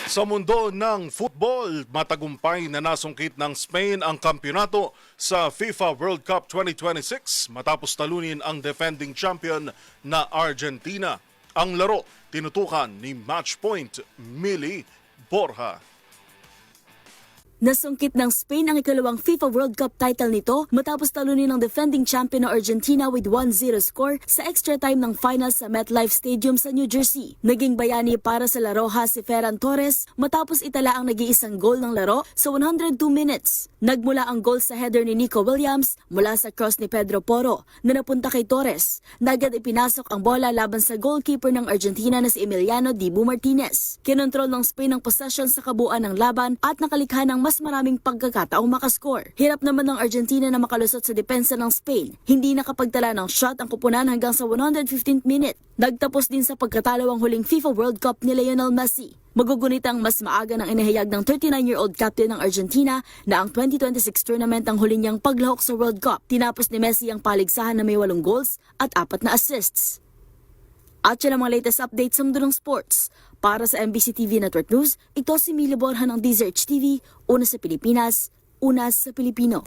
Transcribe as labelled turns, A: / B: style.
A: Sa mundo ng football, matagumpay na nasungkit ng Spain ang kampyonato sa FIFA World Cup 2026 matapos talunin ang defending champion na Argentina. Ang laro tinutukan ni Matchpoint Mili Borja.
B: Nasungkit ng Spain ang ikalawang FIFA World Cup title nito matapos talunin ng defending champion na Argentina with 1-0 score sa extra time ng final sa MetLife Stadium sa New Jersey. Naging bayani para sa La Roja si Ferran Torres matapos itala ang nag-iisang goal ng laro sa 102 minutes. Nagmula ang goal sa header ni Nico Williams mula sa cross ni Pedro Porro na napunta kay Torres. Nagad ipinasok ang bola laban sa goalkeeper ng Argentina na si Emiliano Dibu Martinez. Kinontrol ng Spain ang possession sa kabuuan ng laban at nakalikha ng mas maraming pagkakataong makascore. Hirap naman ng Argentina na makalusot sa depensa ng Spain. Hindi nakapagtala ng shot ang kupunan hanggang sa 115th minute. Nagtapos din sa pagkatalo ang huling FIFA World Cup ni Lionel Messi. Magugunit ang mas maaga ng inihayag ng 39-year-old captain ng Argentina na ang 2026 tournament ang huli niyang paglahok sa World Cup. Tinapos ni Messi ang paligsahan na may 8 goals at 4 na assists. At yan ang mga latest updates sa mundo ng sports. Para sa MBC TV Network News, ito si Mili Borja ng DZRH TV, una sa Pilipinas, una sa Pilipino.